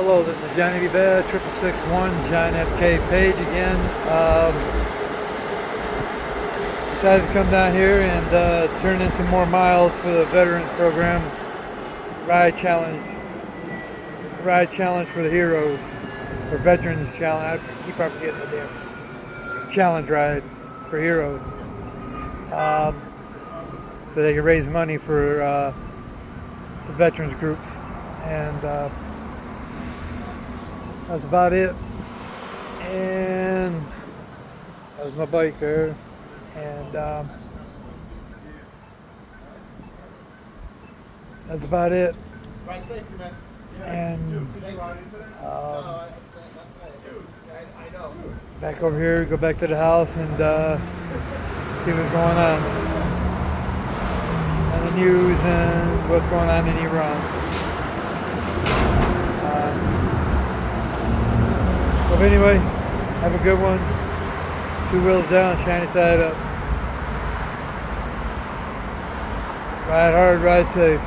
Hello, this is Johnny B. Bad, 6661 John F.K. Page again. Decided to come down here and turn in some more miles for the Veterans Program Ride Challenge. Ride Challenge for the Heroes, or Veterans Challenge. I keep on forgetting the damn challenge ride for heroes. So they can raise money for the veterans groups. And that's about it. And that was my bike there. And that's about it. Ride safe, man. And I know. back over here, go back to the house and see what's going on. And the news and what's going on in Iran. But anyway, have a good one. 2 wheels down, shiny side up. Ride hard, ride safe.